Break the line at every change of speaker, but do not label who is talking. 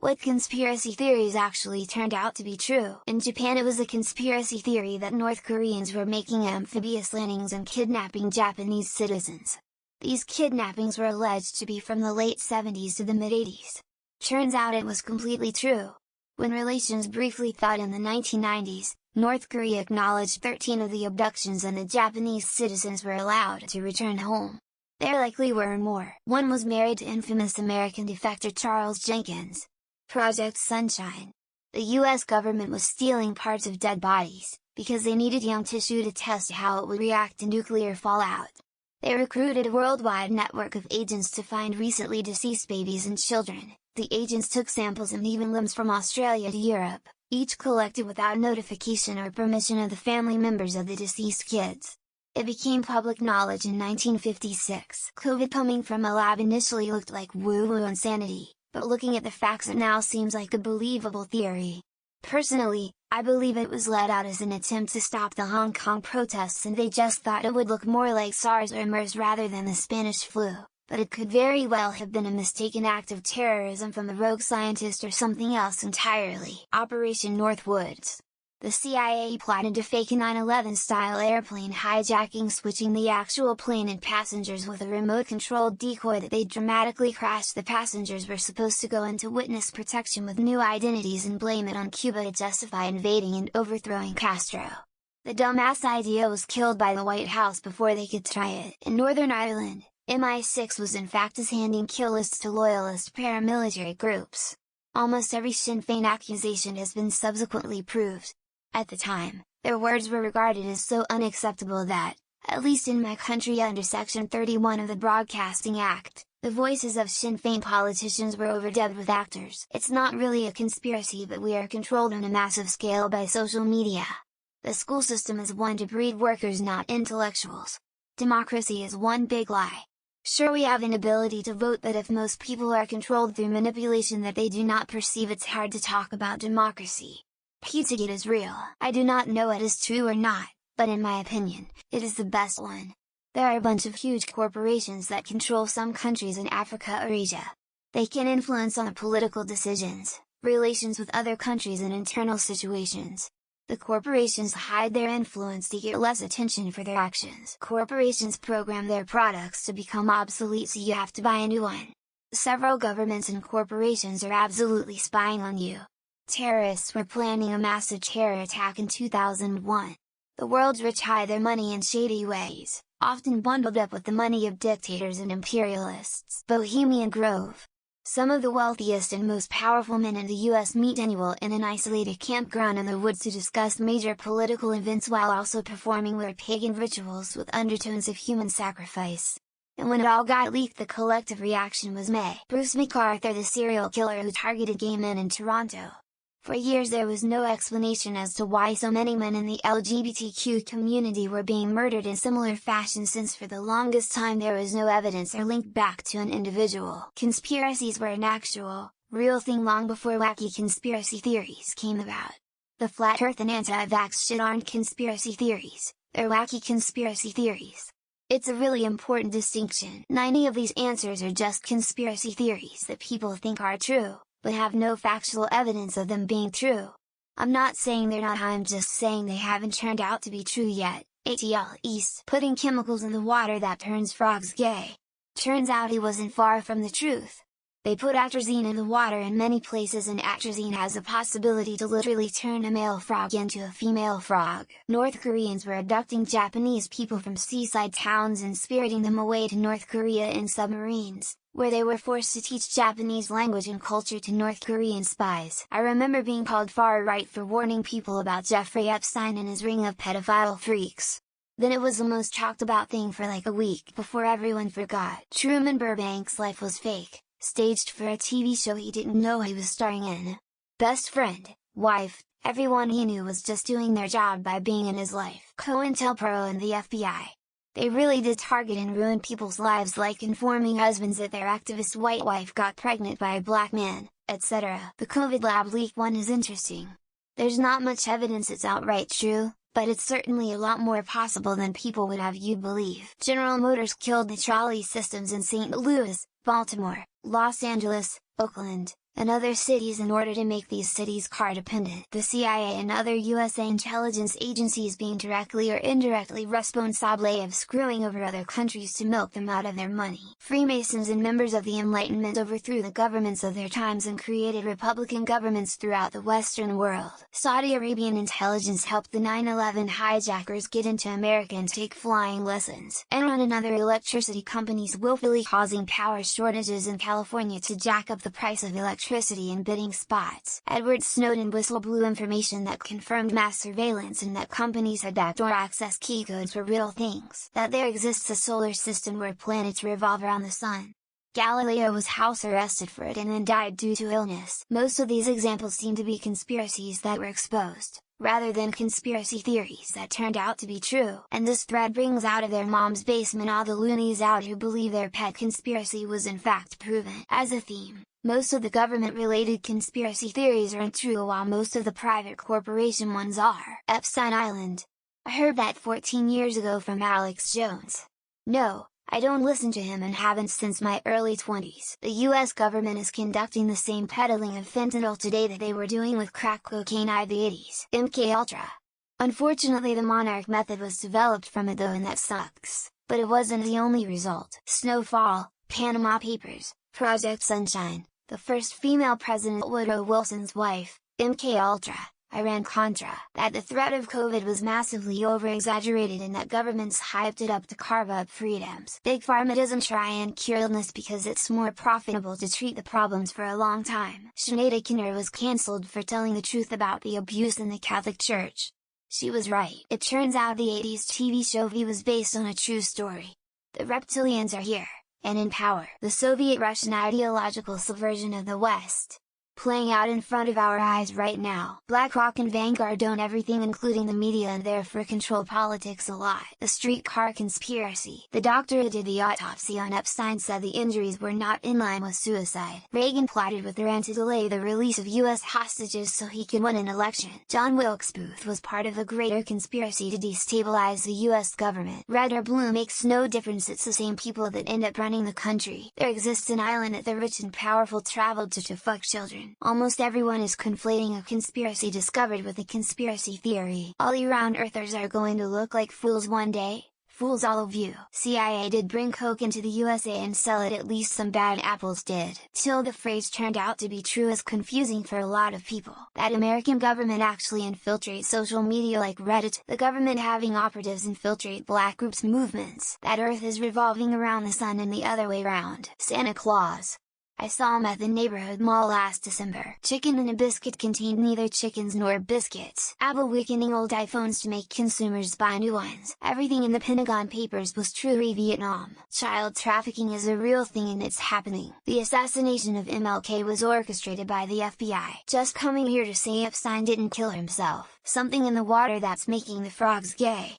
What conspiracy theories actually turned out to be true? In Japan, it was a conspiracy theory that North Koreans were making amphibious landings and kidnapping Japanese citizens. These kidnappings were alleged to be from the late 70s to the mid-80s. Turns out it was completely true. When relations briefly thawed in the 1990s, North Korea acknowledged 13 of the abductions and the Japanese citizens were allowed to return home. There likely were more. One was married to infamous American defector Charles Jenkins. Project Sunshine. The US government was stealing parts of dead bodies, because they needed young tissue to test how it would react to nuclear fallout. They recruited a worldwide network of agents to find recently deceased babies and children. The agents took samples and even limbs from Australia to Europe, each collected without notification or permission of the family members of the deceased kids. It became public knowledge in 1956. COVID coming from a lab initially looked like woo-woo insanity, but looking at the facts it now seems like a believable theory. Personally, I believe it was let out as an attempt to stop the Hong Kong protests and they just thought it would look more like SARS or MERS rather than the Spanish flu, but it could very well have been a mistaken act of terrorism from a rogue scientist or something else entirely. Operation Northwoods. The CIA plotted to fake a 9/11 style airplane hijacking, switching the actual plane and passengers with a remote-controlled decoy that they'd dramatically crash. The passengers were supposed to go into witness protection with new identities and blame it on Cuba to justify invading and overthrowing Castro. The dumbass idea was killed by the White House before they could try it. In Northern Ireland, MI6 was in fact handing kill lists to loyalist paramilitary groups. Almost every Sinn Féin accusation has been subsequently proved. At the time, their words were regarded as so unacceptable that, at least in my country under Section 31 of the Broadcasting Act, the voices of Sinn Féin politicians were overdubbed with actors. It's not really a conspiracy, but we are controlled on a massive scale by social media. The school system is one to breed workers, not intellectuals. Democracy is one big lie. Sure, we have an ability to vote, but if most people are controlled through manipulation that they do not perceive, it's hard to talk about democracy. Pizzagate is real. I do not know it is true or not, but in my opinion, it is the best one. There are a bunch of huge corporations that control some countries in Africa or Asia. They can influence on political decisions, relations with other countries and internal situations. The corporations hide their influence to get less attention for their actions. Corporations program their products to become obsolete, so you have to buy a new one. Several governments and corporations are absolutely spying on you. Terrorists were planning a massive terror attack in 2001. The world's rich hide their money in shady ways, often bundled up with the money of dictators and imperialists. Bohemian Grove. Some of the wealthiest and most powerful men in the US meet annually in an isolated campground in the woods to discuss major political events while also performing weird pagan rituals with undertones of human sacrifice. And when it all got leaked, the collective reaction was meh. Bruce McArthur, the serial killer who targeted gay men in Toronto. For years there was no explanation as to why so many men in the LGBTQ community were being murdered in similar fashion, since for the longest time there was no evidence or link back to an individual. Conspiracies were an actual, real thing long before wacky conspiracy theories came about. The flat earth and anti-vax shit aren't conspiracy theories, they're wacky conspiracy theories. It's a really important distinction. 90 of these answers are just conspiracy theories that people think are true, but have no factual evidence of them being true. I'm not saying they're not, I'm just saying they haven't turned out to be true yet. ATL East putting chemicals in the water that turns frogs gay. Turns out he wasn't far from the truth. They put atrazine in the water in many places, and atrazine has the possibility to literally turn a male frog into a female frog. North Koreans were abducting Japanese people from seaside towns and spiriting them away to North Korea in submarines, where they were forced to teach Japanese language and culture to North Korean spies. I remember being called far-right for warning people about Jeffrey Epstein and his ring of pedophile freaks. Then it was the most talked about thing for like a week before everyone forgot. Truman Burbank's life was fake, staged for a TV show he didn't know he was starring in. Best friend, wife, everyone he knew was just doing their job by being in his life. COINTELPRO and the FBI. They really did target and ruin people's lives, like informing husbands that their activist white wife got pregnant by a black man, etc. The COVID lab leak one is interesting. There's not much evidence it's outright true, but it's certainly a lot more possible than people would have you believe. General Motors killed the trolley systems in St. Louis, Baltimore, Los Angeles, Oakland, and other cities in order to make these cities car-dependent. The CIA and other USA intelligence agencies being directly or indirectly responsible of screwing over other countries to milk them out of their money. Freemasons and members of the Enlightenment overthrew the governments of their times and created republican governments throughout the Western world. Saudi Arabian intelligence helped the 9/11 hijackers get into America and take flying lessons. Enron and other electricity companies willfully causing power shortages in California to jack up the price of electricity in bidding spots. Edward Snowden whistle-blew information that confirmed mass surveillance and that companies had backdoor access key codes were real things. That there exists a solar system where planets revolve around the sun. Galileo was house arrested for it and then died due to illness. Most of these examples seem to be conspiracies that were exposed, rather than conspiracy theories that turned out to be true. And this thread brings out of their mom's basement all the loonies out who believe their pet conspiracy was in fact proven. As a theme, most of the government-related conspiracy theories are untrue while most of the private corporation ones are. Epstein Island. I heard that 14 years ago from Alex Jones. No, I don't listen to him and haven't since my early 20s. The US government is conducting the same peddling of fentanyl today that they were doing with crack cocaine in the 80s. MKUltra. Unfortunately the Monarch method was developed from it though, and that sucks, but it wasn't the only result. Snowfall, Panama Papers, Project Sunshine, the first female president Woodrow Wilson's wife, MKUltra, Iran-Contra. That the threat of COVID was massively over-exaggerated and that governments hyped it up to carve up freedoms. Big Pharma doesn't try and cure illness because it's more profitable to treat the problems for a long time. Sinead O'Connor was cancelled for telling the truth about the abuse in the Catholic Church. She was right. It turns out the 80s TV show V was based on a true story. The reptilians are here, and in power. The Soviet-Russian ideological subversion of the West, playing out in front of our eyes right now. BlackRock and Vanguard own everything including the media and therefore control politics a lot. The streetcar conspiracy. The doctor who did the autopsy on Epstein said the injuries were not in line with suicide. Reagan plotted with Iran to delay the release of US hostages so he could win an election. John Wilkes Booth was part of a greater conspiracy to destabilize the US government. Red or blue makes no difference, it's the same people that end up running the country. There exists an island that the rich and powerful traveled to fuck children. Almost everyone is conflating a conspiracy discovered with a conspiracy theory. All you round earthers are going to look like fools one day. Fools all of you. CIA did bring coke into the USA and sell it, at least some bad apples did. Till the phrase turned out to be true is confusing for a lot of people. That American government actually infiltrates social media like Reddit, the government having operatives infiltrate black groups' movements. That Earth is revolving around the sun and the other way round. Santa Claus. I saw him at the neighborhood mall last December. Chicken and a biscuit contained neither chickens nor biscuits. Apple weakening old iPhones to make consumers buy new ones. Everything in the Pentagon Papers was true. Vietnam. Child trafficking is a real thing and it's happening. The assassination of MLK was orchestrated by the FBI. Just coming here to say Epstein didn't kill himself. Something in the water that's making the frogs gay.